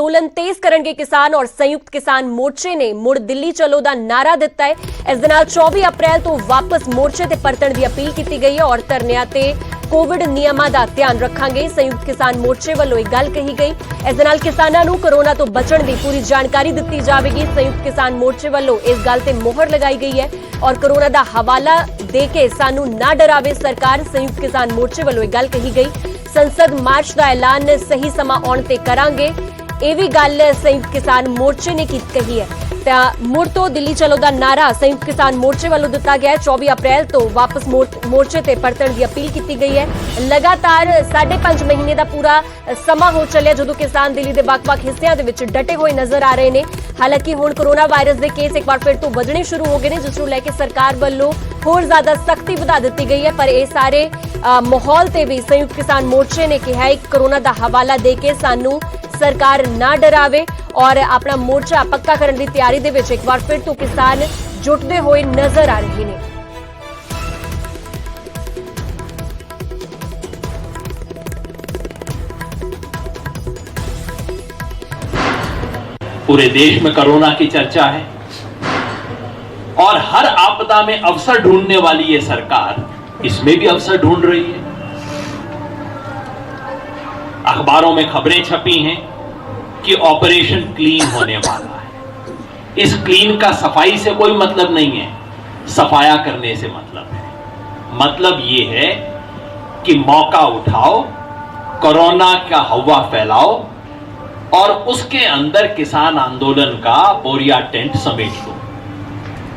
ਅੰਦੋਲਨ ਤੇਜ਼ ਕਰਨਗੇ ਕਿਸਾਨ और संयुक्त किसान मोर्चे ने मुड़ दिल्ली चलो दा नारा दिता है। इस दे नाल 24 अप्रैल तो वापस मोर्चे ते परतण दी अपील की गई है और धरनिਆਂ ते कोविड नियमां दा ध्यान रखांगे। संयुक्त किसान मोर्चे वालों एक गल कही गई। इस दे नाल किसानां नूं कोरोना तो बचण दी पूरी जानकारी दित्ती जावेगी। संयुक्त किसान मोर्चे वालों इस गल ते मोहर लगाई गई है और कोरोना दा हवाला दे के सानू ना डरावे सरकार। संयुक्त किसान मोर्चे वालों एक गल कही गई। संसद मार्च का ऐलान सही समा आउण ते करांगे, ਇਹ ਵੀ ਗੱਲ संयुक्त किसान मोर्चे ने कही है। मुड़ तो दिल्ली चलो दा नारा संयुक्त किसान मोर्चे वालों दिता गया है। 24 अप्रैल तो वापस मोर्चे ते परतण की अपील की गई है। लगातार 5.5 महीने का पूरा समा हो चलिया जो किसान दिल्ली के ਵੱਖ-ਵੱਖ हिस्सों के विच डटे हुए नजर आ रहे हैं। हालांकि हुण कोरोना वायरस के केस एक बार फिर तो वधने शुरू हो गए हैं, जिस नूं लैके सरकार वालों होर ज्यादा सख्ती वधा दी गई है। पर यह सारे माहौल ते भी संयुक्त किसान मोर्चे ने कहा है कोरोना का हवाला दे के सानू सरकार ना डरावे और अपना मोर्चा पक्का करने की तैयारी दे विच एक बार फिर तो किसान जुटते हुए नजर आ रहे हैं। पूरे देश में कोरोना की चर्चा है और हर आपदा में अवसर ढूंढने वाली ये सरकार इसमें भी अवसर ढूंढ रही है। अखबारों में खबरें छपी हैं कि ऑपरेशन क्लीन होने वाला है। इस क्लीन का सफाई से कोई मतलब नहीं है, सफाया करने से मतलब है। मतलब ये है कि मौका उठाओ, कोरोना का हवा फैलाओ और उसके अंदर किसान आंदोलन का बोरिया टेंट समेट लो।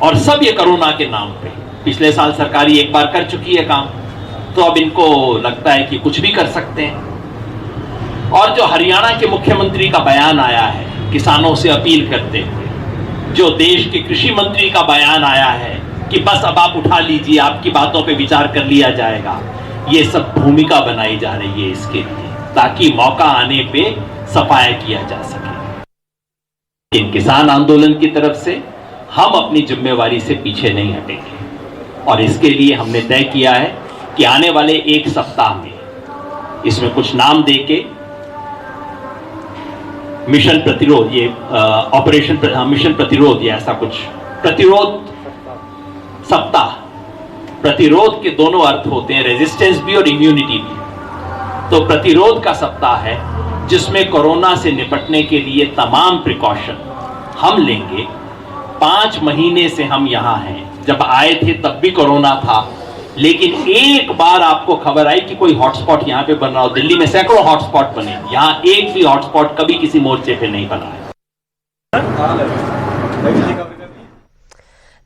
और सब ये कोरोना के नाम पे पिछले साल सरकारी एक बार कर चुकी है काम, तो अब इनको लगता है कि कुछ भी कर सकते हैं। और जो हरियाणा के मुख्यमंत्री का बयान आया है किसानों से अपील करते हुए, जो देश के कृषि मंत्री का बयान आया है कि बस अब आप उठा लीजिए, आपकी बातों पे विचार कर लिया जाएगा, ये सब भूमिका बनाई जा रही है इसके लिए, ताकि मौका आने पे सफाया किया जा सके। इन किसान आंदोलन की तरफ से हम अपनी जिम्मेवारी से पीछे नहीं हटेंगे और इसके लिए हमने तय किया है कि आने वाले एक सप्ताह में इसमें कुछ नाम देके मिशन प्रतिरोध, ये ऑपरेशन मिशन प्रतिरोध या ऐसा कुछ, प्रतिरोध सप्ताह, प्रतिरोध के दोनों अर्थ होते हैं, रेजिस्टेंस भी और इम्यूनिटी भी। तो प्रतिरोध का सप्ताह है जिसमें कोरोना से निपटने के लिए तमाम प्रिकॉशन हम लेंगे। 5 महीने से हम यहां हैं, जब आए थे तब भी कोरोना था, लेकिन एक बार आपको खबर आई कि कोई हॉटस्पॉट यहां पे बन रहा हो। दिल्ली में सैकड़ों हॉटस्पॉट बने, यहां एक भी हॉटस्पॉट कभी किसी मोर्चे पे नहीं बना है।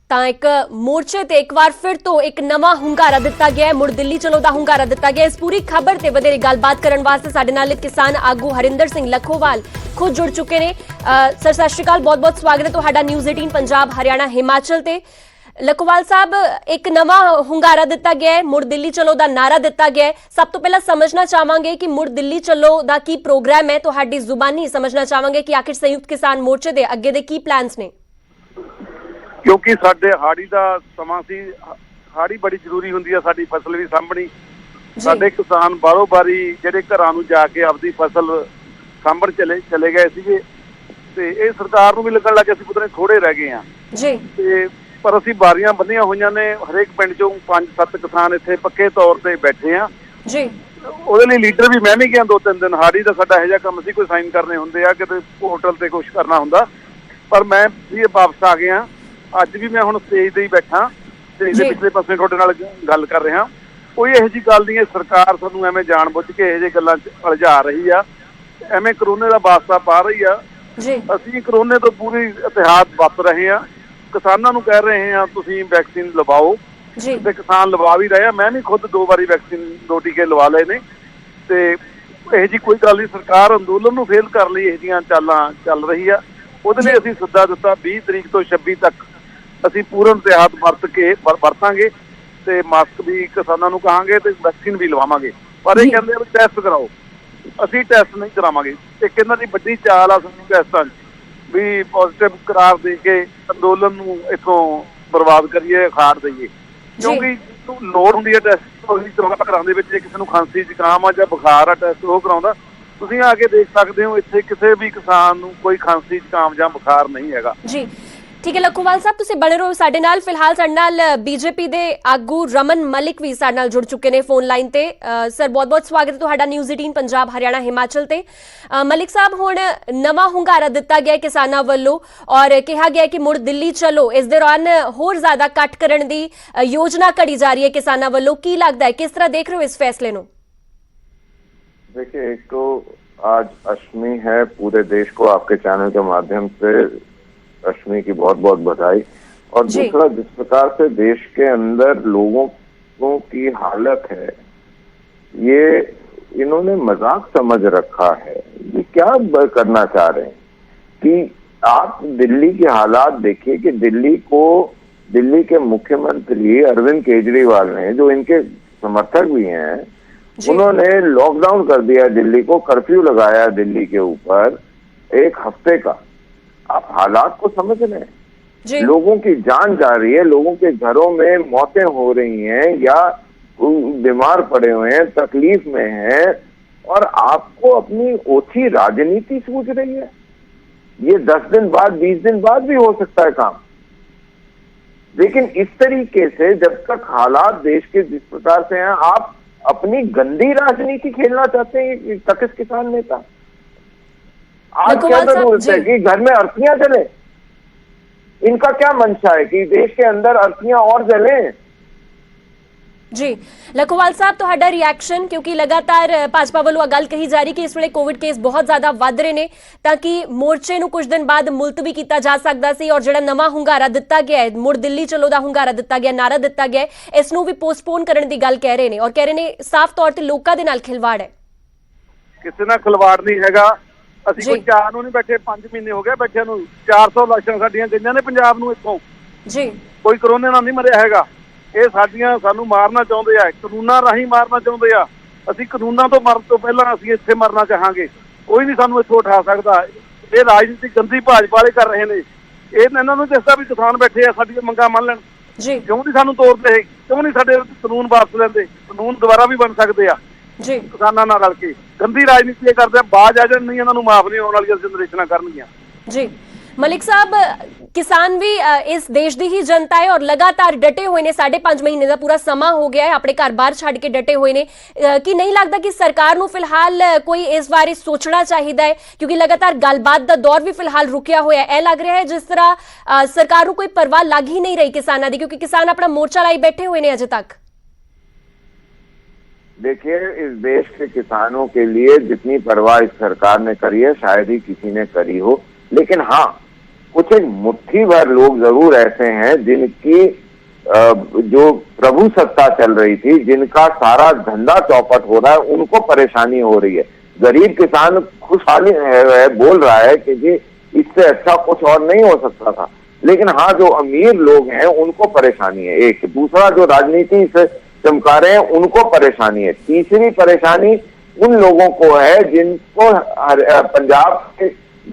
ਤਾਂ ਇੱਕ ਮੋਰਚੇ ਤੇ ਇੱਕ ਵਾਰ ਫਿਰ ਤੋਂ ਇੱਕ ਨਵਾਂ ਹੁੰਗਾਰਾ ਦਿੱਤਾ ਗਿਆ ਹੈ। ਮੁੜ ਦਿੱਲੀ ਚਲੋ ਦਾ ਹੁੰਗਾਰਾ ਦਿੱਤਾ ਗਿਆ। ਇਸ ਪੂਰੀ ਖਬਰ ਤੇ ਵਧੇਰੇ ਗੱਲਬਾਤ ਕਰਨ ਵਾਸਤੇ ਸਾਡੇ ਨਾਲ ਕਿਸਾਨ ਆਗੂ ਹਰਿੰਦਰ ਸਿੰਘ ਲੱਖੋਵਾਲ ਖੁਦ ਜੁੜ ਚੁੱਕੇ ਨੇ। ਸਰ ਸਤਿ ਸ਼੍ਰੀ ਅਕਾਲ, ਬਹੁਤ ਬਹੁਤ ਸਵਾਗਤ ਹੈ ਤੁਹਾਡਾ ਨਿਊਜ਼ 18 ਪੰਜਾਬ ਹਰਿਆਣਾ ਹਿਮਾਚਲ ਤੇ। ਲੱਖੋਵਾਲ ਸਾਹਿਬ, ਇੱਕ ਨਵਾਂ ਹੁੰਗਾਰਾ ਦਿੱਤਾ ਗਿਆ ਹੈ, ਮੁੜ ਦਿੱਲੀ ਚਲੋ ਦਾ ਨਾਰਾ ਦਿੱਤਾ ਗਿਆ ਹੈ। ਸਭ ਤੋਂ ਪਹਿਲਾਂ ਸਮਝਣਾ ਚਾਹਾਂਗੇ ਕਿ ਮੁੜ ਦਿੱਲੀ ਚਲੋ ਦਾ ਕੀ ਪ੍ਰੋਗਰਾਮ ਹੈ, ਤੁਹਾਡੀ ਜ਼ੁਬਾਨੀ ਸਮਝਣਾ ਚਾਹਾਂਗੇ ਕਿ ਆਖਿਰ ਸੰਯੁਕਤ ਕਿਸਾਨ ਮੋਰਚੇ ਦੇ ਅੱਗੇ ਦੇ ਕੀ ਪਲਾਨਸ ਨੇ। ਕਿਉਂਕਿ ਸਾਡੇ ਹਾੜੀ ਦਾ ਸਮਾਂ ਸੀ, ਹਾੜੀ ਬੜੀ ਜ਼ਰੂਰੀ ਹੁੰਦੀ ਆ, ਸਾਡੀ ਫਸਲ ਵੀ ਸਾਂਭਣੀ। ਸਾਡੇ ਕਿਸਾਨ ਬਾਰੋ ਬਾਰੀ ਜਿਹੜੇ ਘਰਾਂ ਨੂੰ ਜਾ ਕੇ ਆਪਦੀ ਫਸਲ ਸਾਂਭਣ ਚਲੇ ਗਏ ਸੀਗੇ ਤੇ ਇਹ ਸਰਕਾਰ ਨੂੰ ਵੀ ਲੱਗਣ ਲੱਗ ਗਿਆ ਸੀ ਪਤਾ ਨਹੀਂ ਥੋੜੇ ਰਹਿ ਗਏ ਆ ਜੀ। ਤੇ ਪਰ ਅਸੀਂ ਬਾਰੀਆਂ ਬੰਨੀਆਂ ਹੋਈਆਂ ਨੇ, ਹਰੇਕ ਪਿੰਡ ਚੋਂ 5-7 ਕਿਸਾਨ ਇੱਥੇ ਪੱਕੇ ਤੌਰ ਤੇ ਬੈਠੇ ਆ ਜੀ। ਉਹਦੇ ਲਈ ਲੀਡਰ ਵੀ ਮੈਂ ਵੀ ਗਿਆ 2-3 ਦਿਨ। ਹਾੜੀ ਦਾ ਸਾਡਾ ਇਹੋ ਜਿਹਾ ਕੰਮ ਸੀ, ਕੋਈ ਸਾਈਨ ਕਰਨੇ ਹੁੰਦੇ ਆ, ਕਿਤੇ ਹੋਟਲ ਤੇ ਕੁਛ ਕਰਨਾ ਹੁੰਦਾ, ਪਰ ਮੈਂ ਵੀ ਵਾਪਸ ਆ ਗਿਆ। ਅੱਜ ਵੀ ਮੈਂ ਹੁਣ ਸਟੇਜ ਤੇ ਹੀ ਬੈਠਾ, ਸਟੇਜ ਦੇ ਪਿਛਲੇ ਪਾਸੇ ਤੁਹਾਡੇ ਨਾਲ ਗੱਲ ਕਰ ਰਿਹਾ। ਕੋਈ ਇਹੋ ਜਿਹੀ ਗੱਲ ਨਹੀਂ ਹੈ, ਸਰਕਾਰ ਸਾਨੂੰ ਐਵੇਂ ਜਾਣ ਬੁੱਝ ਕੇ ਇਹੋ ਜਿਹੇ ਗੱਲਾਂ 'ਚ ਉਲਝਾ ਰਹੀ ਆ, ਐਵੇਂ ਕਰੋਨੇ ਦਾ ਵਾਸਤਾ ਪਾ ਰਹੀ ਆ। ਅਸੀਂ ਕਰੋਨੇ ਤੋਂ ਪੂਰੀ ਇਤਿਹਾਦ ਵਰਤ ਰਹੇ ਆ, ਕਿਸਾਨਾਂ ਨੂੰ ਕਹਿ ਰਹੇ ਆ ਤੁਸੀਂ ਵੈਕਸੀਨ ਲਵਾਓ ਤੇ ਕਿਸਾਨ ਲਵਾ ਵੀ ਰਹੇ ਆ। ਮੈਂ ਵੀ ਖੁਦ 2 ਵਾਰੀ ਵੈਕਸੀਨ 2 ਟੀਕੇ ਲਵਾ ਲਏ ਨੇ ਤੇ ਇਹੋ ਜਿਹੀ ਕੋਈ ਗੱਲ ਨਹੀਂ। ਸਰਕਾਰ ਅੰਦੋਲਨ ਨੂੰ ਫੇਲ ਕਰਨ ਲਈ ਇਹੋ ਜਿਹੀਆਂ ਚਾਲਾਂ ਚੱਲ ਰਹੀ ਆ। ਉਹਦੇ ਲਈ ਅਸੀਂ ਸੱਦਾ ਦਿੱਤਾ 20 ਤਰੀਕ ਤੋਂ 26 ਤੱਕ ਅਸੀਂ ਪੂਰਨ ਇਤਿਹਾਦ ਵਰਤਾਂਗੇ ਤੇ ਮਾਸਕ ਵੀ ਕਿਸਾਨਾਂ ਨੂੰ ਕਹਾਂਗੇ ਤੇ ਵੈਕਸੀਨ ਵੀ ਲਵਾਵਾਂਗੇ। ਪਰ ਇਹ ਕਹਿੰਦੇ ਟੈਸਟ ਕਰਾਓ, ਅਸੀਂ ਟੈਸਟ ਨਹੀਂ ਕਰਾਵਾਂਗੇ। ਇੱਕ ਇਹਨਾਂ ਦੀ ਵੱਡੀ ਚਾਲ ਆ ਸਾਨੂੰ ਟੈਸਟਾਂ 'ਚ ਵੀ ਪੋਜ਼ੀਟਿਵ ਕਰਾਰ ਦੇ ਕੇ ਅੰਦੋਲਨ ਨੂੰ ਇੱਥੋਂ ਬਰਬਾਦ ਕਰੀਏ, ਅਖਾੜ ਦਈਏ। ਕਿਉਂਕਿ ਲੋੜ ਹੁੰਦੀ ਹੈ ਟੈਸਟ ਕਰਾਉਣ ਦੇ ਵਿੱਚ, ਜੇ ਕਿਸੇ ਨੂੰ ਖਾਂਸੀ ਜ਼ੁਕਾਮ ਆ ਜਾਂ ਬੁਖਾਰ ਆ ਟੈਸਟ ਉਹ ਕਰਾਉਂਦਾ। ਤੁਸੀਂ ਆ ਕੇ ਦੇਖ ਸਕਦੇ ਹੋ ਇੱਥੇ ਕਿਸੇ ਵੀ ਕਿਸਾਨ ਨੂੰ ਕੋਈ ਖਾਂਸੀ ਜ਼ੁਕਾਮ ਜਾਂ ਬੁਖਾਰ ਨਹੀਂ ਹੈਗਾ ਜੀ ਠੀਕ ਹੈ ਲਖੋਵਾਲ ਸਾਹਿਬ ਤੁਸੀਂ ਬਣੇ ਰਹੋ ਸਾਡੇ ਨਾਲ। ਫਿਲਹਾਲ ਸਾਡੇ ਨਾਲ ਬੀਜੇਪੀ ਦੇ ਆਗੂ ਰਮਨ ਮਲਿਕ ਵੀ ਸਾਡੇ ਨਾਲ ਜੁੜ ਚੁੱਕੇ ਨੇ ਫੋਨ ਲਾਈਨ ਤੇ। ਸਰ ਬਹੁਤ ਬਹੁਤ ਸਵਾਗਤ ਹੈ ਤੁਹਾਡਾ ਨਿਊਜ਼ 18 ਪੰਜਾਬ ਹਰਿਆਣਾ ਹਿਮਾਚਲ ਤੇ। ਮਲਿਕ ਸਾਹਿਬ ਹੁਣ ਨਵਾਂ ਹੁੰਗਾਰਾ ਦਿੱਤਾ ਗਿਆ ਕਿਸਾਨਾਂ ਵੱਲੋਂ ਔਰ ਕਿਹਾ ਗਿਆ ਕਿ ਮੁੜ ਦਿੱਲੀ ਚਲੋ, ਇਸ ਦੌਰਾਨ ਹੋਰ ਜ਼ਿਆਦਾ ਇਕੱਠ ਕਰਨ ਦੀ योजना कड़ी जा रही है किसानों वालों। की लगता है किस तरह देख रहे हो इस फैसले नो? देखिए, एक तो आज अष्टमी है, पूरे देश को आपके चैनल के माध्यम से अष्टमी की बहुत बहुत बधाई। और दूसरा, जिस प्रकार से देश के अंदर लोगों की हालत है, ये इन्होंने मजाक समझ रखा है। ये क्या करना चाह रहे हैं कि आप दिल्ली के हालात देखिए कि दिल्ली के मुख्यमंत्री अरविंद केजरीवाल ने, जो इनके समर्थक भी हैं, उन्होंने लॉकडाउन कर दिया, दिल्ली को कर्फ्यू लगाया दिल्ली के ऊपर 1 हफ्ते का। आप हालात को समझ रहे हैं? लोगों की जान जा रही है, लोगों के घरों में मौतें हो रही हैं या बीमार पड़े हुए हैं, तकलीफ में हैं, और आपको अपनी ओछी राजनीति सूझ रही है। ये 10 दिन बाद 20 दिन बाद भी हो सकता है काम, लेकिन इस तरीके से जब तक हालात देश के जिस प्रकार से हैं, आप अपनी गंदी राजनीति खेलना चाहते हैं तकिस किसान नेता। आज क्या जरूरत है कि घर में अर्थियां जले? इनका क्या मंशा है कि देश के अंदर अर्थियां और जले? जी लखोवाल साहब तुहाडा रिएक्शन, क्योंकि लगातार भाजपा वालों गल कही जा रही कि इस वेले कोविड केस बहुत ज्यादा वध रहे ने ताकि मोर्चे नूं कुछ दिन बाद मुलतवी किया जा सकता सी, और जिहड़ा नवां हुंगारा दिता गया है, मुड़ दिल्ली चलो दा हुंगारा दिता गया, नारा दिता गया है, इसनूं भी पोस्टपोन करने की गल कह रहे ने और कह रहे ने साफ तौर ते लोकां दे नाल खिलवाड़ है। किसी नाल खिलवाड़ नहीं हैगा। ਅਸੀਂ ਕੋਈ ਚਾਰ ਨੂੰ ਨਹੀਂ ਬੈਠੇ, 5 ਮਹੀਨੇ ਹੋ ਗਏ ਬੈਠਿਆਂ ਨੂੰ। 400 ਲਾਸ਼ਾਂ ਸਾਡੀਆਂ ਗਈਆਂ ਨੇ ਪੰਜਾਬ ਨੂੰ ਇੱਥੋਂ ਜੀ। ਕੋਈ ਕਰੋਨੇ ਨਾਲ ਨਹੀਂ ਮਰਿਆ ਹੈਗਾ। ਇਹ ਸਾਡੀਆਂ ਸਾਨੂੰ ਮਾਰਨਾ ਚਾਹੁੰਦੇ ਆ, ਕਾਨੂੰਨਾਂ ਰਾਹੀਂ ਮਾਰਨਾ ਚਾਹੁੰਦੇ ਆ। ਅਸੀਂ ਕਾਨੂੰਨਾਂ ਤੋਂ ਮਰਨ ਤੋਂ ਪਹਿਲਾਂ ਅਸੀਂ ਇੱਥੇ ਮਰਨਾ ਚਾਹਾਂਗੇ। ਕੋਈ ਨਹੀਂ ਸਾਨੂੰ ਇੱਥੋਂ ਉਠਾ ਸਕਦਾ। ਇਹ ਰਾਜਨੀਤੀ ਗੰਦੀ ਭਾਜਪਾ ਵਾਲੇ ਕਰ ਰਹੇ ਨੇ। ਇਹਨਾਂ ਨੂੰ ਦੱਸਦਾ ਵੀ ਕਿਸਾਨ ਬੈਠੇ ਆ, ਸਾਡੀਆਂ ਮੰਗਾਂ ਮੰਨ ਲੈਣ। ਜੀ ਕਿਉਂ ਨਹੀਂ ਸਾਨੂੰ ਤੋੜਦੇ? ਕਿਉਂ ਨਹੀਂ ਸਾਡੇ ਕਾਨੂੰਨ ਵਾਪਸ ਲੈਂਦੇ? ਕਾਨੂੰਨ ਦੁਬਾਰਾ ਵੀ ਬਣ ਸਕਦੇ ਆ ਜੀ ਕਿਸਾਨਾਂ ਨਾਲ ਰਲ ਕੇ। ਗੰਦੀ ਰਾਜਨੀਤੀ ਕਰਦੇ ਆ, ਬਾਜ ਆ ਜਾਣ, ਨਹੀਂ ਇਹਨਾਂ ਨੂੰ ਮਾਫ ਨਹੀਂ ਹੋਣ ਵਾਲੀਆਂ ਜਨਰੇਸ਼ਨਾਂ ਕਰਨਗੀਆਂ। ਜੀ मलिक साहब, किसान भी इस देश की ही जनता है और लगातार डटे हुए ने, 5.5 महीने का पूरा समा हो गया है अपने घर बाहर छड़ के डटे हुए ने। कि नहीं लगता कि सरकार नूं फिलहाल कोई इस बारे सोचना चाहिए है, क्योंकि लगातार गलबात का दौर भी फिलहाल रुकिया हुआ है। लग रहा है जिस तरह सरकार नूं कोई परवाह लग ही नहीं रही किसानों की, क्योंकि किसान अपना मोर्चा लाई बैठे हुए ने अजे तक। देखिए, इस देश के किसानों के लिए जितनी परवाह इस सरकार ने करी है शायद ही किसी ने करी हो, लेकिन हाँ, कुछ एक मुट्ठी भर लोग जरूर ऐसे हैं जिनकी जो प्रभु सत्ता चल रही थी, जिनका सारा धंधा चौपट हो रहा है, उनको परेशानी हो रही है। गरीब किसान खुशहाली बोल रहा है कि जी इससे अच्छा कुछ और नहीं हो सकता था, लेकिन हाँ, जो अमीर लोग हैं उनको परेशानी है। एक दूसरा, जो राजनीति से चमका रहे हैं उनको परेशानी है। तीसरी परेशानी उन लोगों को है जिनको पंजाब के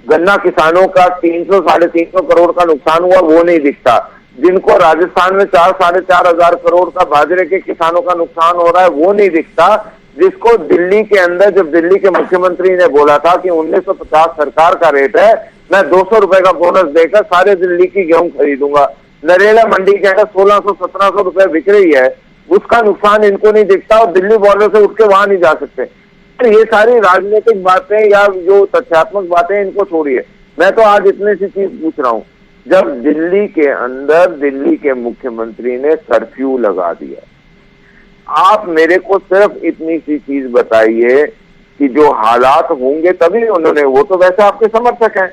गन्ना किसानों का 300 साढ़े 300 करोड़ का नुकसान हुआ, वो नहीं दिखता। जिनको राजस्थान में 4 साढ़े 4 हजार करोड़ का बाजरे के किसानों का नुकसान हो रहा है, वो नहीं दिखता। जिसको दिल्ली के अंदर, जब दिल्ली के मुख्यमंत्री ने बोला था कि 1950 सरकार का रेट है, मैं 200 रुपए का बोनस देकर सारे दिल्ली की गेहूं खरीदूंगा, नरेला मंडी के अंदर 1600-1700 रुपए बिक रही है, उसका नुकसान इनको नहीं दिखता और दिल्ली बॉर्डर से उठ के वहां नहीं जा सकते। ये सारी राजनीतिक बातें या जो तथ्यात्मक बातें, इनको छोड़िए। मैं तो आज इतनी सी चीज पूछ रहा हूं, जब दिल्ली के अंदर दिल्ली के मुख्यमंत्री ने कर्फ्यू लगा दिया, आप मेरे को सिर्फ इतनी सी चीज बताइए कि जो हालात होंगे तभी उन्होंने, वो तो वैसे आपके समर्थक हैं,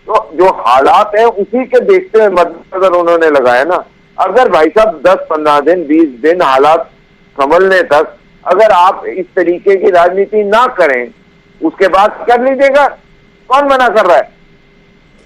तो जो हालात हैं उसी के देखते हुए मद्देनजर उन्होंने लगाया ना। अगर भाई साहब 10-15 दिन 20 दिन हालात संभलने तक अगर आप इस तरीके की राजनीति ना करें, उसके बाद कर लीजिएगा, कौन मना कर रहा है?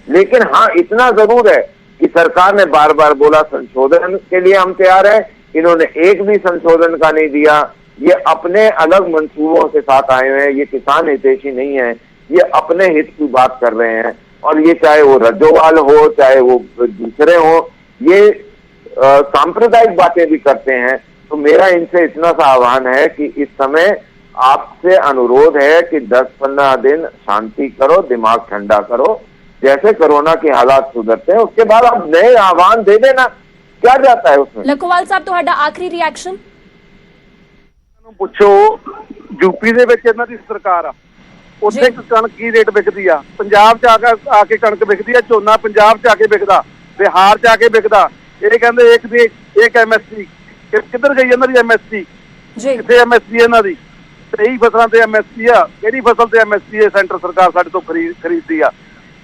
लेकिन हाँ, इतना जरूर है कि सरकार ने बार बार बोला संशोधन के लिए हम तैयार हैं, इन्होंने एक भी संशोधन का नहीं दिया। ये अपने अलग मंसूबों के साथ आए हुए हैं, ये किसान हितैषी नहीं है, ये अपने हित की बात कर रहे हैं। और ये चाहे वो रज्जोवाल हो, चाहे वो दूसरे हो, ये सांप्रदायिक बातें भी करते हैं। तो मेरा इनसे इतना सा आह्वान है कि इस समय आपसे अनुरोध है कि 10-15 दिन शांति करो, दिमाग ठंडा करो, जैसे कोरोना के हालात सुधरते हैं उसके बाद आप नए आह्वान दे देना, क्या जाता है उसमें। लखोवाल ਸਾਹਿਬ ਤੁਹਾਡਾ ਆਖਰੀ ਰਿਐਕਸ਼ਨ। ਪੁੱਛੋ यूपी ਦੇ ਵਿੱਚ ਇਹਨਾਂ ਦੀ ਸਰਕਾਰ ਆ, ਉੱਥੇ ਕਣਕ ਕੀ ਰੇਟ ਵਿਕਦੀ ਆ, ਪੰਜਾਬ 'ਚ ਆ ਕੇ ਕਣਕ ਵਿਕਦੀ ਆ, ਝੋਨਾ ਪੰਜਾਬ 'ਚ ਆ ਕੇ ਵਿਕਦਾ, ਬਿਹਾਰ 'ਚ ਆ ਕੇ ਵਿਕਦਾ। ਇਹ ਕਹਿੰਦੇ ਇੱਕ ਦੀ ਇੱਕ MSP, ਕਿੱਧਰ ਗਈ ਇਹਨਾਂ ਦੀ MSP? ਕਿੱਥੇ MSP ਇਹਨਾਂ ਦੀ? 23 ਫਸਲਾਂ ਤੇ MSP ਆ, ਕਿਹੜੀ ਫਸਲ ਤੇ MSP ਹੈ? ਸੈਂਟਰ ਸਰਕਾਰ ਸਾਡੇ ਤੋਂ ਖਰੀਦਦੀ ਆ।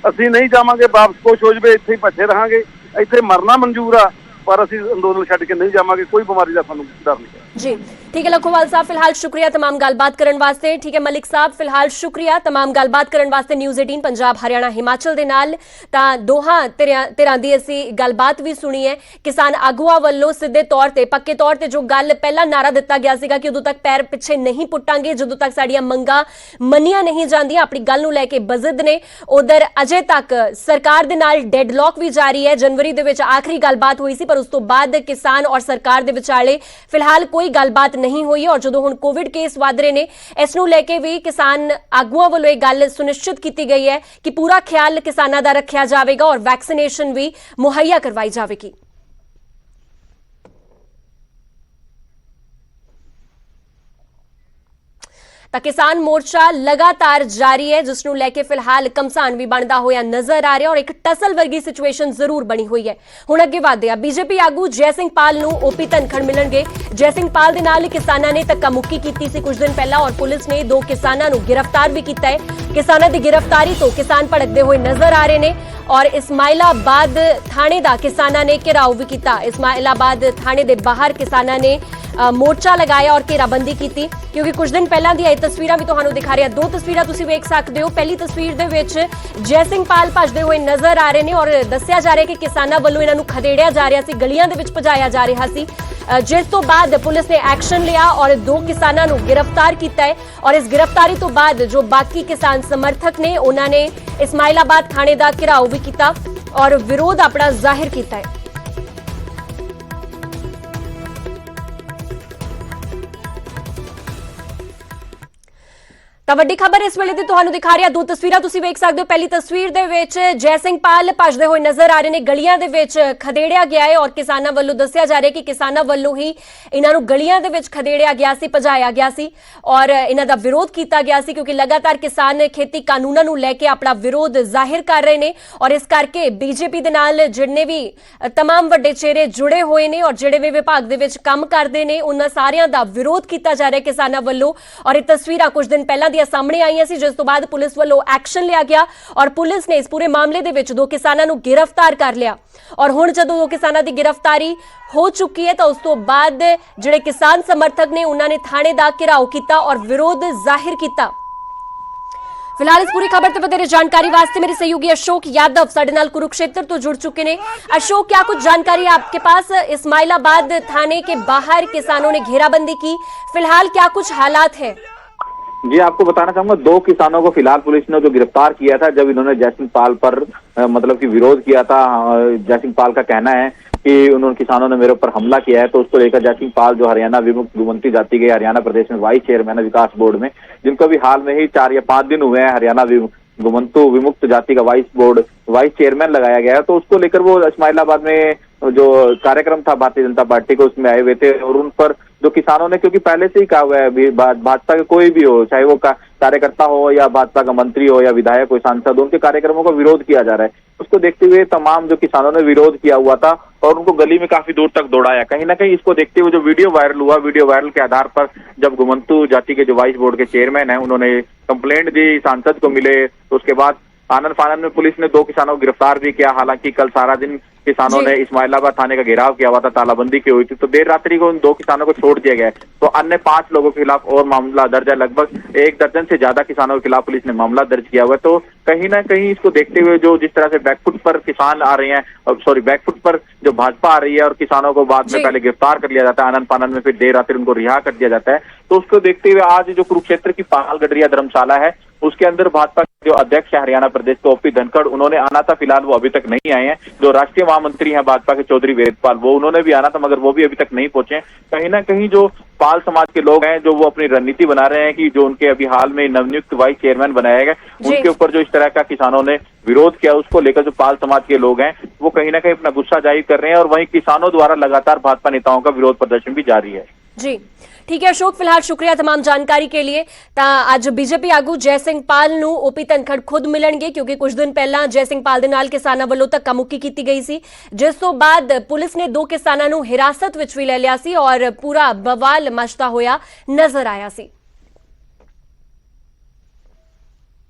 ਅਸੀਂ ਨਹੀਂ ਜਾਵਾਂਗੇ, ਵਾਪਸ ਕੁਛ ਹੋ ਜਾਵੇ, ਇੱਥੇ ਹੀ ਭੱਜੇ ਰਹਾਂਗੇ, ਇੱਥੇ ਮਰਨਾ ਮਨਜ਼ੂਰ ਆ, पर ਅਸੀਂ ਅੰਦੋਲਨ ਛੱਡ ਕੇ ਨਹੀਂ ਜਾਵਾਂਗੇ, ਕੋਈ ਬਿਮਾਰੀ ਦਾ ਸਾਨੂੰ ਡਰ ਨਹੀਂ। जी ठीक है लखोवाल साहब, फिलहाल शुक्रिया तमाम गलबात करने वास्ते। ठीक है मलिक साहब, फिलहाल शुक्रिया तमाम गलबात करने वास्ते न्यूज़ 18 पंजाब हरियाणा हिमाचल दे नाल। तां दोहां धिरां दी असीं गलबात भी सुनी है। किसान आगूआं वल्लों सिद्धे तौर ते पक्के तौर ते जो गल पहला नारा दिता गया सीगा कि उदों तक पैर पिछे नहीं पुट्टांगे जदों तक साडियां मंगां मन्नियां नहीं जांदियां, अपनी गल नूं लैके बजिद ने। उधर अजे तक सरकार दे नाल डेडलॉक भी जारी है। जनवरी दे विच आखिरी गलबात हुई सी, पर उस तो बाद किसान और सरकार दे विचाले फिलहाल कोई गलबात नहीं हुई। और जो हुण कोविड केस वध रहे ने, इस नूं लैके भी किसान आगुआं वल्लों इह गल सुनिश्चित की गई है कि पूरा ख्याल किसानां दा रखिया जावेगा और वैक्सीनेशन भी मुहैया करवाई जावेगी। ਤਾਂ किसान मोर्चा लगातार जारी है, जिसनूं लैके फिलहाल घमसान भी बनता होया नजर आ रहा और एक टसल वर्गी सिचुएशन जरूर बनी हुई है। हुण अगे वधदे आ, बीजेपी आगू जय सिंह पाल नूं ओपी धनखड़ मिलणगे। जय सिंह पाल दे नाल किसानां ने धक्का मुक्की कीती सी कुछ दिन पहला और पुलिस ने 2 किसानां नूं गिरफ्तार भी कीता है। किसानां दी गिरफ्तारी तो किसान भड़कदे हुए नजर आ रहे ने और इस्माइलाबाद थाणे दा किसानां ने घेराव भी कीता। इस्माइलाबाद थाणे दे बाहर किसानां ने मोर्चा लगाया और घेराबंदी की, क्योंकि कुछ दिन पहला दी तस्वीरां भी तुहानूं दिखा रहे हैं। 2 तस्वीरां तुसीं वेख सकदे हो। पहली तस्वीर दे विच जय सिंह पाल भजदे हुए नजर आ रहे ने और दस्सिया जा रहा है कि किसानां वल्लों इन्हां नूं खदेड़िया जा रहा सी, गलियां दे विच भजाया जा रहा सी, जिस तो बाद पुलिस ने एक्शन लिया और 2 किसानां नूं गिरफ्तार किया है। और इस गिरफ्तारी तो बाद जो बाकी किसान समर्थक ने उन्होंने इस्माइलाबाद थाणे दा घेराव भी किया और विरोध अपना जाहिर किया है। ਤਾਂ ਵੱਡੀ ਖਬਰ ਇਸ ਵੇਲੇ ਦੀ ਤੁਹਾਨੂੰ ਦਿਖਾ ਰਿਹਾ। 2 ਤਸਵੀਰਾਂ ਤੁਸੀਂ ਵੇਖ ਸਕਦੇ ਹੋ। ਪਹਿਲੀ ਤਸਵੀਰ ਦੇ ਵਿੱਚ ਜੈ ਸਿੰਘ ਪਾਲ ਭਜਦੇ ਹੋਏ ਨਜ਼ਰ ਆ ਰਹੇ ਨੇ, ਗਲੀਆਂ ਦੇ ਵਿੱਚ ਖਦੇੜਿਆ ਗਿਆ ਹੈ ਔਰ ਕਿਸਾਨਾਂ ਵੱਲੋਂ ਦੱਸਿਆ ਜਾ ਰਿਹਾ ਕਿ ਕਿਸਾਨਾਂ ਵੱਲੋਂ ਹੀ ਇਹਨਾਂ ਨੂੰ ਗਲੀਆਂ ਦੇ ਵਿੱਚ ਖਦੇੜਿਆ ਗਿਆ ਸੀ, ਭਜਾਇਆ ਗਿਆ ਸੀ ਔਰ ਇਹਨਾਂ ਦਾ ਵਿਰੋਧ ਕੀਤਾ ਗਿਆ ਸੀ, ਕਿਉਂਕਿ ਲਗਾਤਾਰ ਕਿਸਾਨ ਖੇਤੀ ਕਾਨੂੰਨਾਂ ਨੂੰ ਲੈ ਕੇ ਆਪਣਾ ਵਿਰੋਧ ਜ਼ਾਹਿਰ ਕਰ ਰਹੇ ਨੇ ਔਰ ਇਸ ਕਰਕੇ ਬੀਜੇਪੀ ਦੇ ਨਾਲ ਜਿੰਨੇ ਵੀ तमाम ਵੱਡੇ ਚਿਹਰੇ ਜੁੜੇ ਹੋਏ ਨੇ ਔਰ ਜਿਹੜੇ ਵੀ ਵਿਭਾਗ ਦੇ ਵਿੱਚ ਕੰਮ ਕਰਦੇ ਨੇ ਉਹਨਾਂ ਸਾਰਿਆਂ ਦਾ ਵਿਰੋਧ ਕੀਤਾ ਜਾ ਰਿਹਾ ਕਿਸਾਨਾਂ ਵੱਲੋਂ। ਔਰ ਇਹ ਤਸਵੀਰਾਂ ਕੁਝ ਦਿਨ ਪਹਿਲਾਂ सामने आई सी, जिस तो बाद पुलिस वालों एक्शन लिया गया और पुलिस ने इस पूरे मामले दे विच 2 किसानां नूं गिरफ्तार कर लिया। और हुण जदों 2 किसानां दी गिरफ्तारी हो चुकी है तो उस तो बाद जिहड़े किसान समर्थक ने उन्होंने थाणे दा घेराव किया और विरोध जाहिर किया। फिलहाल इस पूरी खबर ते वधेरे जानकारी वास्ते मेरे सहयोगी अशोक यादव साडे नाल कुरुक्षेत्र तो जुड़ चुके हैं। अशोक, क्या कुछ जानकारी है आपके पास? इस्माइलाबाद थाने के बाहर किसानों ने घेराबंदी की, फिलहाल क्या कुछ हालात है? जी, आपको बताना चाहूंगा 2 किसानों को फिलहाल पुलिस ने जो गिरफ्तार किया था जब इन्होंने जय सिंह पाल पर मतलब कि विरोध किया था। जय सिंह पाल का कहना है कि उन्होंने किसानों ने मेरे ऊपर हमला किया है, तो उसको लेकर जय सिंह पाल जो हरियाणा विमुक्त घुमंती जाति के हरियाणा प्रदेश में वाइस चेयरमैन है विकास बोर्ड में, जिनको भी हाल में ही 4 या 5 दिन हुए हैं हरियाणा घुमंतु विमुक्त जाति का वाइस चेयरमैन लगाया गया है। तो उसको लेकर वो इस्माइलाबाद में जो कार्यक्रम था भारतीय जनता पार्टी को उसमें आए हुए थे और उन पर जो किसानों ने, क्योंकि पहले से ही कहा हुआ है भाजपा के कोई भी हो, चाहे वो कार्यकर्ता हो या भाजपा का मंत्री हो या विधायक हो, सांसद, उनके कार्यक्रमों का विरोध किया जा रहा है। उसको देखते हुए तमाम जो किसानों ने विरोध किया हुआ था और उनको गली में काफी दूर तक दौड़ाया। कहीं ना कहीं इसको देखते हुए जो वीडियो वायरल हुआ, वीडियो वायरल के आधार पर जब घुमंतु जाति के जो वाइस बोर्ड के चेयरमैन है उन्होंने कंप्लेंट दी, सांसद को मिले, तो उसके बाद आनंद फानंद में पुलिस ने 2 किसानों को गिरफ्तार भी किया। हालांकि कल सारा दिन किसानों ने इस्माइलाबाद थाने का घेराव किया हुआ था, तालाबंदी की हुई थी, तो देर रात्रि को उन 2 किसानों को छोड़ दिया गया। तो अन्य 5 लोगों के खिलाफ और मामला दर्ज है। लगभग 1 दर्जन से ज्यादा किसानों के खिलाफ पुलिस ने मामला दर्ज किया हुआ है। तो कहीं ना कहीं इसको देखते हुए जो जिस तरह से बैकफुट पर किसान आ रहे हैं, बैकफुट पर जो भाजपा आ रही है और किसानों को बाद में पहले गिरफ्तार कर लिया जाता है आनंद फानंद में, फिर देर रात्रि उनको रिहा कर दिया जाता है, तो उसको देखते हुए आज जो कुरुक्षेत्र की पाल गडरिया धर्मशाला है उसके अंदर भाजपा के जो अध्यक्ष है हरियाणा प्रदेश के ओपी धनखड़, उन्होंने आना था, फिलहाल वो अभी तक नहीं आए हैं। जो राष्ट्रीय महामंत्री हैं भाजपा के चौधरी वेदपाल, वो उन्होंने भी आना था मगर वो भी अभी तक नहीं पहुंचे। कहीं ना कहीं जो पाल समाज के लोग हैं, जो वो अपनी रणनीति बना रहे हैं कि जो उनके अभी हाल में नवनियुक्त वाइस चेयरमैन बनाया गया, उनके ऊपर जो इस तरह का किसानों ने विरोध किया, उसको लेकर जो पाल समाज के लोग हैं वो कहीं ना कहीं अपना गुस्सा जाहिर कर रहे हैं और वहीं किसानों द्वारा लगातार भाजपा नेताओं का विरोध प्रदर्शन भी जारी है। जी ठीक है अशोक, फिलहाल शुक्रिया तमाम जानकारी के लिए। ਅੱਜ ਬੀਜੇਪੀ ਆਗੂ ਜੈ ਸਿੰਘ ਪਾਲ ਨੂੰ ਓਪੀ ਧਨਖੜ ਖੁਦ ਮਿਲਣਗੇ, ਕਿਉਂਕਿ ਕੁਝ ਦਿਨ ਪਹਿਲਾਂ ਜੈ ਸਿੰਘ ਪਾਲ ਦੇ ਨਾਲ ਕਿਸਾਨਾਂ ਵੱਲੋਂ ਧੱਕਾ ਮੁੱਕੀ ਕੀਤੀ ਗਈ ਸੀ, ਜਿਸ ਤੋਂ ਬਾਅਦ ਪੁਲਿਸ ਨੇ 2 ਕਿਸਾਨਾਂ ਨੂੰ ਹਿਰਾਸਤ ਵਿੱਚ ਵੀ ਲੈ ਲਿਆ ਸੀ ਔਰ ਪੂਰਾ ਬਵਾਲ ਮਚਦਾ ਹੋਇਆ ਨਜ਼ਰ ਆਇਆ ਸੀ।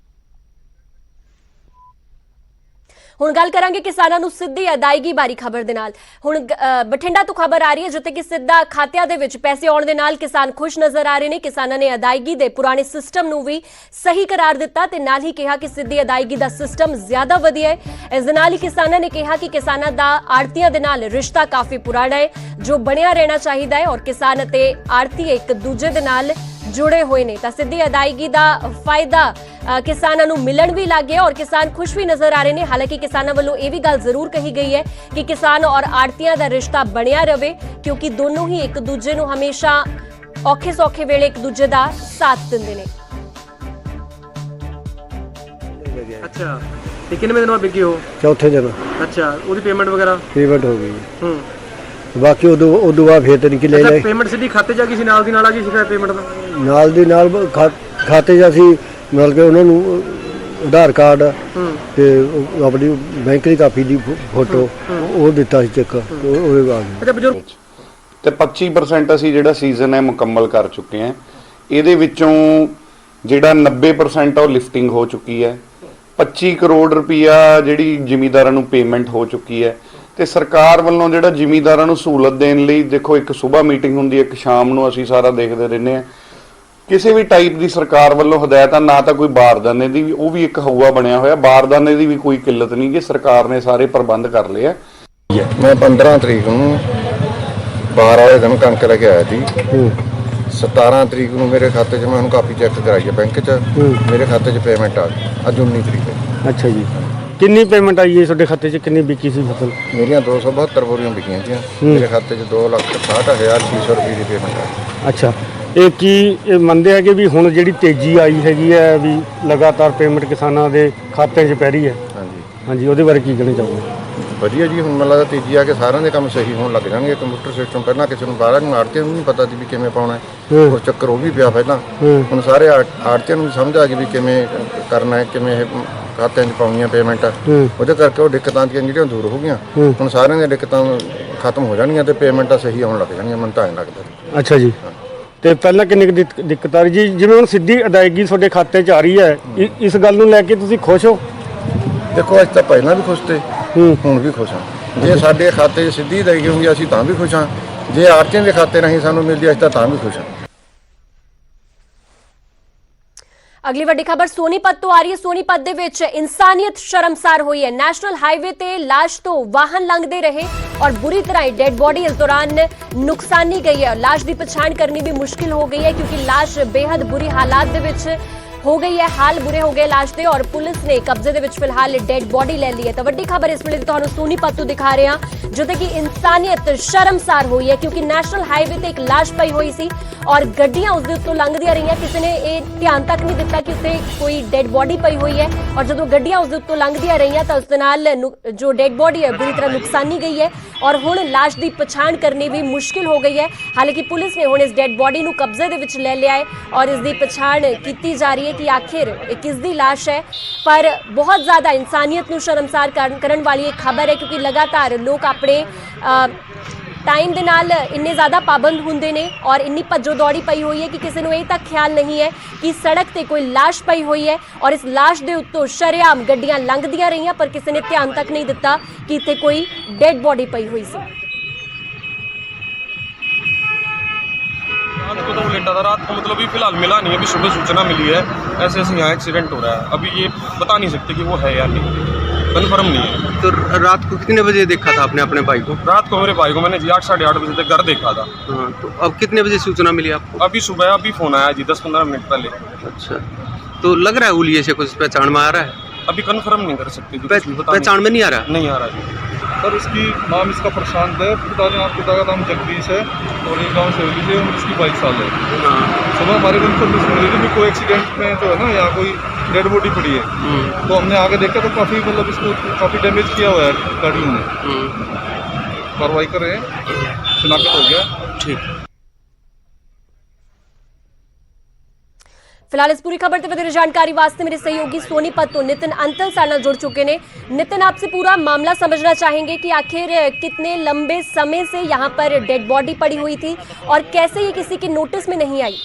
ਹੁਣ ਗੱਲ ਕਰਾਂਗੇ ਕਿਸਾਨਾਂ ਨੂੰ ਸਿੱਧੀ ਅਦਾਇਗੀ ਬਾਰੇ ਖਬਰ ਦੇ ਨਾਲ। ਹੁਣ ਬਠਿੰਡਾ ਤੋਂ ਖਬਰ ਆ ਰਹੀ ਹੈ ਜਿੱਥੇ ਕਿ ਸਿੱਧਾ ਖਾਤਿਆਂ ਦੇ ਵਿੱਚ ਪੈਸੇ ਆਉਣ ਦੇ ਨਾਲ ਕਿਸਾਨ ਖੁਸ਼ ਨਜ਼ਰ ਆ ਰਹੇ ਨੇ। ਕਿਸਾਨਾਂ ਨੇ ਅਦਾਇਗੀ ਦੇ ਪੁਰਾਣੇ ਸਿਸਟਮ ਨੂੰ ਵੀ ਸਹੀ ਕਰਾਰ ਦਿੱਤਾ ਤੇ ਨਾਲ ਹੀ ਕਿਹਾ ਕਿ ਸਿੱਧੀ ਅਦਾਇਗੀ ਦਾ ਸਿਸਟਮ ਜ਼ਿਆਦਾ ਵਧੀਆ ਹੈ। ਇਸ ਦੇ ਨਾਲ ਹੀ ਕਿਸਾਨਾਂ ਨੇ ਕਿਹਾ ਕਿ ਕਿਸਾਨਾਂ ਦਾ ਆੜਤੀਆਂ ਦੇ ਨਾਲ ਰਿਸ਼ਤਾ ਕਾਫੀ ਪੁਰਾਣਾ ਹੈ ਜੋ ਬਣਿਆ ਰਹਿਣਾ ਚਾਹੀਦਾ ਹੈ ਔਰ ਕਿਸਾਨ ਅਤੇ ਆੜਤੀ ਇੱਕ ਦੂਜੇ ਦੇ ਨਾਲ जुड़े हुए ने। सीधी अदायगी का फायदा किसानों को मिलन भी लग गया और किसान खुश भी नजर आ रहे हैं। हालांकि किसानों वालों ये भी गल जरूर कही गई है कि किसान और आड़तियां का रिश्ता बनया रहे, क्योंकि दोनों ही एक दूजे को हमेशा औखे सौखे वेले एक दूजे का साथ देंगे ने। अच्छा, कितने दिन बाद बिकी हो? चौथे दिन। अच्छा, उसकी पेमेंट वगैरह पेमेंट हो गई। बाकी उदू बाद फिर तो नहीं ले ले। पेमेंट सीधी खाते जा गई नाल दी नाल आ गई सी पेमेंट दा? नाल दी नाल खाते च असीं मतलब कि उन्हां नूं आधार कार्ड ते अपनी बैंक की कापी दी फोटो ਉਹ ਦਿੱਤਾ ਸੀ ਚੈੱਕ ਉਹਦੇ ਬਾਅਦ। ਅੱਛਾ ਬਜ਼ੁਰਗ ਤੇ 25% ਅਸੀਂ ਜਿਹੜਾ ਸੀਜ਼ਨ ਹੈ ਮੁਕੰਮਲ ਕਰ ਚੁੱਕੇ ਹਾਂ। ਇਹਦੇ ਵਿੱਚੋਂ ਜਿਹੜਾ 90% ਉਹ ਲਿਫਟਿੰਗ ਹੋ ਚੁੱਕੀ ਹੈ। 25 ਕਰੋੜ ਰੁਪਈਆ ਜਿਹੜੀ ਜ਼ਿਮੀਂਦਾਰਾਂ ਨੂੰ ਪੇਮੈਂਟ ਹੋ ਚੁੱਕੀ ਹੈ ਤੇ ਸਰਕਾਰ ਵੱਲੋਂ ਜਿਹੜਾ ਜ਼ਿਮੀਂਦਾਰਾਂ ਨੂੰ ਸਹੂਲਤ ਦੇਣ ਲਈ ਦੇਖੋ ਇੱਕ ਸਵੇਰ ਮੀਟਿੰਗ ਹੁੰਦੀ ਹੈ, ਇੱਕ ਸ਼ਾਮ ਨੂੰ ਅਸੀਂ ਸਾਰਾ ਦੇਖਦੇ ਰਹਿੰਦੇ ਹਾਂ। ਕਿਸੇ ਵੀ ਟਾਈਪ ਦੀ ਸਰਕਾਰ ਵੱਲੋਂ ਹਦਾਇਤਾਂ ਨਾ ਤਾਂ ਕੋਈ ਬਾਰਦਾਨੇ ਦੀ, ਉਹ ਵੀ ਇੱਕ ਹਊਆ ਬਣਿਆ ਹੋਇਆ, ਬਾਰਦਾਨੇ ਦੀ ਵੀ ਕੋਈ ਕਿੱਲਤ ਨਹੀਂ ਕਿ ਸਰਕਾਰ ਨੇ ਸਾਰੇ ਪ੍ਰਬੰਧ ਕਰ ਲਏ ਆ। ਮੈਂ 15 ਤਰੀਕ ਨੂੰ 12 ਵਾਲੇ ਦਿਨ ਕਣਕ ਲੈ ਕੇ ਆਇਆ ਸੀ। 17 ਤਰੀਕ ਨੂੰ ਮੇਰੇ ਖਾਤੇ 'ਚ ਮੈਂ ਉਹਨੂੰ ਕਾਪੀ ਚੈੱਕ ਕਰਾਈ ਹੈ ਬੈਂਕ 'ਚ, ਮੇਰੇ ਖਾਤੇ 'ਚ ਪੇਮੈਂਟ ਆ ਗਈ। ਅੱਜ 19 ਤਰੀਕ ਹੈ। ਅੱਛਾ ਜੀ, ਕਿੰਨੀ ਪੇਮੈਂਟ ਆਈ ਹੈ ਤੁਹਾਡੇ ਖਾਤੇ 'ਚ? ਕਿੰਨੀ ਵਿਕੀ ਸੀ ਫਸਲ? ਮੇਰੀਆਂ 272 ਬੋਰੀਆਂ ਵਿਕੀਆਂ ਸੀ। ਮੇਰੇ ਖਾਤੇ 'ਚ 2,68,600 ਰੁਪਏ ਦੀ ਪੇਮੈਂਟ ਆ ਗਈ। ਅੱਛਾ, ਇਹ ਕੀ ਇਹ ਮੰਨਦੇ ਹੈਗੇ ਵੀ ਹੁਣ ਜਿਹੜੀ ਤੇਜ਼ੀ ਆਈ ਹੈਗੀ ਹੈ ਵੀ ਲਗਾਤਾਰ ਪੇਮੈਂਟ ਕਿਸਾਨਾਂ ਦੇ ਖਾਤਿਆਂ 'ਚ ਪੈ ਰਹੀ ਹੈ? ਹਾਂਜੀ, ਉਹਦੇ ਬਾਰੇ ਕੀ ਕਹਿਣਾ ਚਾਹੋਗੇ? ਵਧੀਆ ਜੀ, ਹੁਣ ਮੈਨੂੰ ਲੱਗਦਾ ਤੇਜ਼ੀ ਆ ਕੇ ਸਾਰਿਆਂ ਦੇ ਕੰਮ ਸਹੀ ਹੋਣ ਲੱਗ ਜਾਣਗੇ। ਕੰਪਿਊਟਰ ਸਿਸਟਮ ਪਹਿਲਾਂ ਕਿਸੇ ਨੂੰ ਬਾਹਰ ਨੂੰ ਆੜਤੀਆਂ ਨੂੰ ਨਹੀਂ ਪਤਾ ਸੀ ਵੀ ਕਿਵੇਂ ਪਾਉਣਾ ਹੈ, ਉਹ ਚੱਕਰ ਉਹ ਵੀ ਪਿਆ ਪਹਿਲਾਂ। ਹੁਣ ਸਾਰੇ ਆੜਤੀਆਂ ਨੂੰ ਸਮਝ ਆ ਗਈ ਵੀ ਕਿਵੇਂ ਕਰਨਾ ਹੈ, ਕਿਵੇਂ ਇਹ ਖਾਤਿਆਂ 'ਚ ਪਾਉਣੀਆਂ ਪੇਮੈਂਟ। ਉਹਦੇ ਕਰਕੇ ਉਹ ਦਿੱਕਤਾਂ ਜਿਹੜੀਆਂ ਦੂਰ ਹੋ ਗਈਆਂ। ਹੁਣ ਸਾਰਿਆਂ ਦੀਆਂ ਦਿੱਕਤਾਂ ਖਤਮ ਹੋ ਜਾਣਗੀਆਂ ਤੇ ਪੇਮੈਂਟਾਂ ਸਹੀ ਆਉਣ ਲੱਗ ਜਾਣਗੀਆਂ, ਮੈਨੂੰ ਤਾਂ ਐਂ ਲੱਗਦਾ। ਅੱਛਾ ਜੀ, ਤੇ ਪਹਿਲਾਂ ਕਿੰਨੀ ਦਿੱਕਤ ਆ ਰਹੀ ਜੀ? ਜਿਵੇਂ ਹੁਣ ਸਿੱਧੀ ਅਦਾਇਗੀ ਤੁਹਾਡੇ ਖਾਤੇ 'ਚ ਆ ਰਹੀ ਹੈ, ਇਸ ਗੱਲ ਨੂੰ ਲੈ ਕੇ ਤੁਸੀਂ ਖੁਸ਼ ਹੋ? ਦੇਖੋ ਅੱਜ ਤਾਂ ਪਹਿਲਾਂ ਵੀ ਖੁਸ਼ ਤੇ ਹੁਣ ਵੀ ਖੁਸ਼ ਹਾਂ। ਜੇ ਸਾਡੇ ਖਾਤੇ 'ਚ ਸਿੱਧੀ ਅਦਾਇਗੀ ਹੁੰਦੀ ਅਸੀਂ ਤਾਂ ਵੀ ਖੁਸ਼ ਹਾਂ, ਜੇ ਆੜਤੀਆਂ ਦੇ ਖਾਤੇ ਨਹੀਂ ਸਾਨੂੰ ਮਿਲਦੀ ਅਸੀਂ ਤਾਂ ਵੀ ਖੁਸ਼ ਹਾਂ। ਅਗਲੀ ਵੱਡੀ ਖਬਰ ਸੋਨੀਪਤ ਤੋਂ ਆ ਰਹੀ ਹੈ। ਸੋਨੀਪਤ ਦੇ ਵਿੱਚ ਇਨਸਾਨੀਅਤ ਸ਼ਰਮਸਾਰ ਹੋਈ ਹੈ। ਨੈਸ਼ਨਲ ਹਾਈਵੇ ਤੇ ਲਾਸ਼ ਤੋਂ ਵਾਹਨ ਲੰਘਦੇ ਰਹੇ ਔਰ ਬੁਰੀ ਤਰ੍ਹਾਂ ਡੈਡ ਬੋਡੀ ਇਸ ਦੌਰਾਨ ਨੁਕਸਾਨੀ ਗਈ ਹੈ। ਲਾਸ਼ ਦੀ ਪਛਾਣ ਕਰਨੀ ਵੀ ਮੁਸ਼ਕਿਲ ਹੋ ਗਈ ਹੈ क्योंकि ਲਾਸ਼ ਬੇहद ਬੁਰੀ ਹਾਲਾਤ ਦੇ ਵਿੱਚ हो गई है। हाल बुरे हो गए लाश दे और पुलिस ने कब्जे दे विच फिलहाल डेड बॉडी ले ली है। तो वड्डी खबर इस वेले तुहानू सोनीपत तो दिखा रहे हैं जिथे कि इंसानियत शर्मसार हुई है क्योंकि नैशनल हाईवे ते एक लाश पई हुई सी और गड्डियां उसदे उत्तों लंघदियां रहियां। किसी ने ये ध्यान तक नहीं दिता कि उत्ते कोई डेड बॉडी पई हुई है और जदों गड्डियां उसदे उत्तों लंघदियां रहियां तो उसदे नाल जो डेड बॉडी है बुरी तरह नुकसानी गई है और हुण लाश की पछाण करनी भी मुश्किल हो गई है। हालांकि पुलिस ने हुण इस डेड बॉडी नू कब्जे दे विच ले लिया है और इसकी पछाण की जा रही है कि आखिर किसदी लाश है। पर बहुत ज़्यादा इंसानियत नू शर्मसार करन वाली एक खबर है क्योंकि लगातार लोग अपने टाइम दे नाल इन्ने ज़्यादा पाबंद होंदे ने और इन्नी भज्जो दौड़ी पई हुई है कि किसी नू ये तक ख्याल नहीं है कि सड़क ते कोई लाश पई हुई है और इस लाश दे उत्तों शरेआम गड्डियां लंघदियां रहियां पर किसी ने ध्यान तक नहीं दिता कि इत्थे कोई डेड बॉडी पई हुई सी। रात को तो लेटा था, रात को मतलब भी फिलहाल मिला नहीं है। अभी सुबह सूचना मिली है ऐसे ऐसे यहाँ एक्सीडेंट हो रहा है। अभी ये बता नहीं सकते कि वो है या नहीं, कन्फर्म नहीं है। तो रात को कितने बजे देखा था आपने अपने भाई को? रात को मेरे भाई को मैंने जी 8 साढ़े 8 बजे तक घर देखा था। तो अब कितने बजे सूचना मिली आपको? अभी सुबह अभी फ़ोन आया जी 10-15 मिनट पहले। अच्छा, तो लग रहा है उलिये से कुछ पहचान में आ रहा है? अभी कंफर्म नहीं कर सकते जी, कुछ भी बता पहचान में नहीं आ रहा? नहीं आ रहा जी। सर इसकी नाम इसका प्रशांत है, पिता का नाम जगदीश है और एक गाँव सेवली से, उम्र इसकी 22 साल है। सुबह हमारे को इन्फॉर्मेशन मिली थी कि कोई एक्सीडेंट में जो है ना यहाँ कोई डेड बॉडी पड़ी है, तो हमने आगे देखा तो काफ़ी मतलब इसको काफ़ी डैमेज किया हुआ है गाड़ियों ने। कार्रवाई कर रहे हैं, शिनाख्त हो गया। ठीक। फिलहाल इस पूरी खबर ते वधेरे जानकारी वास्ते मेरे सहयोगी सोनीपत तो नितिन अंतल साथ नाल जुड़ चुके ने। नितिन, आपसे पूरा मामला समझना चाहेंगे कि आखिर कितने लंबे समय से यहाँ पर डेड बॉडी पड़ी हुई थी और कैसे ये किसी के नोटिस में नहीं आई?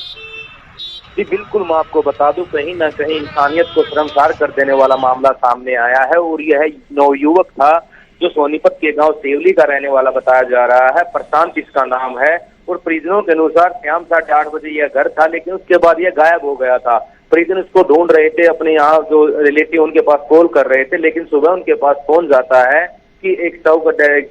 जी बिल्कुल, मैं आपको बता दूं, कहीं ना कहीं इंसानियत को शर्मसार कर देने वाला मामला सामने आया है और यह नवयुवक था जो सोनीपत के गांव सेवली का रहने वाला बताया जा रहा है। प्रशांत इसका नाम है और परिजनों के अनुसार शाम 8:30 बजे यह घर था, लेकिन उसके बाद यह गायब हो गया था। परिजन उसको ढूंढ रहे थे, अपने यहाँ जो रिलेटिव उनके पास कॉल कर रहे थे, लेकिन सुबह उनके पास फोन जाता है कि एक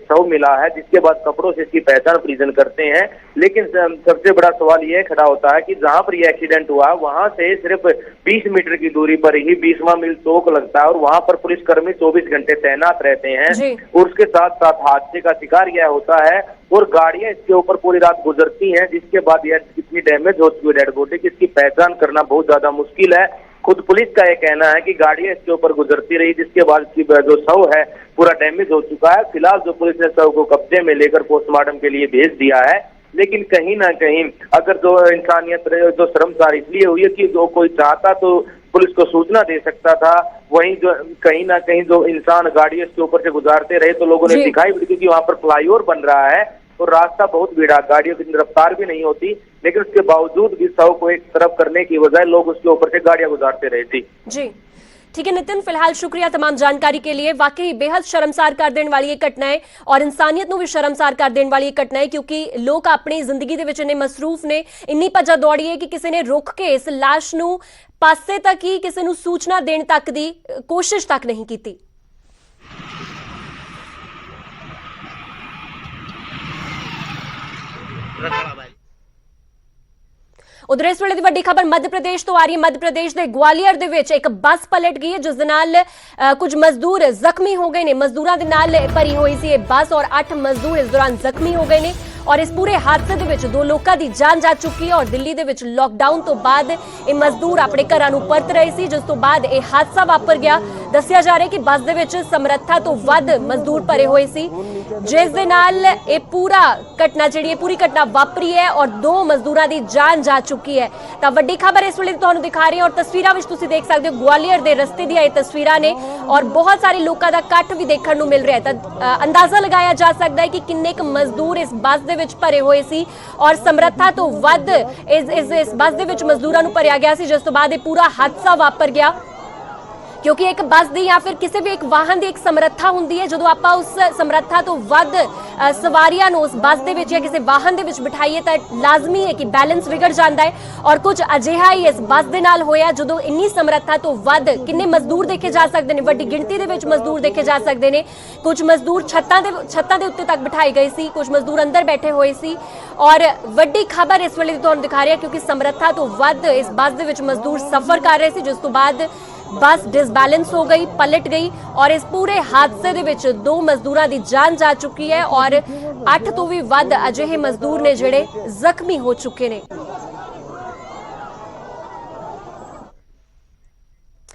शव मिला है, जिसके बाद कपड़ों से इसकी पहचान परिजन करते हैं। लेकिन सबसे बड़ा सवाल यह खड़ा होता है कि जहां पर यह एक्सीडेंट हुआ वहां से सिर्फ 20 मीटर की दूरी पर ही 20वां मील चौक लगता है और वहां पर पुलिसकर्मी 24 घंटे तैनात रहते हैं और उसके साथ साथ हादसे का शिकार यह होता है और गाड़ियां इसके ऊपर पूरी रात गुजरती हैं, जिसके बाद यह कितनी डैमेज हो चुकी है डेड बॉडी की इसकी पहचान करना बहुत ज्यादा मुश्किल है। खुद पुलिस का यह कहना है कि गाड़ियां इसके ऊपर गुजरती रही, जिसके बाद इसकी जो शव है पूरा डैमेज हो चुका है। फिलहाल जो पुलिस ने शव को कब्जे में लेकर पोस्टमार्टम के लिए भेज दिया है, लेकिन कहीं ना कहीं अगर जो इंसानियत जो शर्मसार इसलिए हुई है कि जो कोई चाहता तो पुलिस को सूचना दे सकता था, वहीं जो कहीं ना कहीं जो इंसान गाड़ियों के ऊपर से गुजारते रहे तो लोगों ने दिखाई भी, क्योंकि वहां पर फ्लाईओवर बन रहा है और रास्ता बहुत भीड़ा, गाड़ियों की रफ्तार भी नहीं होती, लेकिन उसके बावजूद भी शव को एक तरफ करने की बजाय लोग उसके ऊपर से गाड़ियां गुजारते रहे थे। जी ठीक है नितिन, फिलहाल शुक्रिया तमाम जानकारी के लिए। वाकई बेहद शर्मसार कर देने वाली एक घटना है और इंसानियत ਨੂੰ भी शर्मसार कर देने वाली एक घटना है, क्योंकि लोग अपनी जिंदगी ਦੇ ਵਿੱਚ ਇੰਨੇ ਮਸਰੂਫ ਨੇ, ਇੰਨੀ ਭੱਜਾ ਦੌੜੀ ਹੈ ਕਿ ਕਿਸੇ ਨੇ ਰੁਕ ਕੇ ਇਸ ਲਾਸ਼ ਨੂੰ ਪਾਸੇ ਤੱਕ ਹੀ ਕਿਸੇ ਨੂੰ ਸੂਚਨਾ ਦੇਣ ਤੱਕ ਦੀ ਕੋਸ਼ਿਸ਼ ਤੱਕ ਨਹੀਂ ਕੀਤੀ। उधर इस वेले दी वड्डी खबर मध्य प्रदेश तो आ रही है। मध्य प्रदेश के ग्वालियर दे विच एक बस पलट गई है, जिस दे नाल कुछ मजदूर जख्मी हो गए ने। मजदूरां दे नाल भरी हुई सी ये बस और 8 मजदूर इस दौरान जख्मी हो गए ने और इस पूरे हादसे दे विच 2 लोगों की जान जा चुकी है। और दिल्ली दे विच लॉकडाउन तो बाद ये मजदूर अपने घरां नूं परत रहे सी, जिस तो बाद ये हादसा वापर गया। दस्सिया जा रहा है कि बस दे विच समर्था तो वध मजदूर भरे हुए सी, जिस दे नाल ये पूरा घटना जिहड़ी पूरी घटना वापरी है और 2 मजदूरां दी जान जा चुकी है। तो वड्डी खबर इस वेले तुहानूं दिखा रहे हैं और तस्वीरां विच तुसीं देख सकते हो ग्वालियर दे रस्ते दी ये तस्वीरां ने और बहुत सारे लोगों का इकट्ठ भी देखण नूं मिल रहा है। तो अंदाजा लगाया जा सकता है कि किन्ने क मजदूर इस बस दे विच भरे हुए सी और समर्था तो वध इस बस दे विच मजदूरां नूं भरिया गया सी, जिस तो बाद ये पूरा हादसा वापर गया। क्योंकि एक बस दी या फिर किसी भी एक वाहन की एक समर्था होंदी है, जो आपां उस समर्था तो वध सवारियां नूं उस बस दे विच या किसी वाहन दे विच बिठाईए तो लाजमी है कि बैलेंस बिगड़ जाता है और कुछ अजिहा ही इस बस दे नाल होया। जो इन्नी समर्था तो वध किन्ने मजदूर देखे जा सकते हैं, वड्डी गिणती दे विच मजदूर देखे जा सकते हैं। कुछ मजदूर छत्तां दे उत्ते तक बिठाए गए सी, कुछ मजदूर अंदर बैठे हुए सी और वड्डी खबर इस वेले तुहानूं दिखा रही है, क्योंकि समर्था तो वध इस बस दे विच मजदूर सफर कर रहे थे, जिस तो बाद बस डिसबैलेंस हो गई, पलट गई और इस पूरे हादसे दे विच 2 मजदूरां दी जान जा चुकी है और 8 तो भी वध अजिहे मजदूर ने जिहड़े जख्मी हो चुके ने।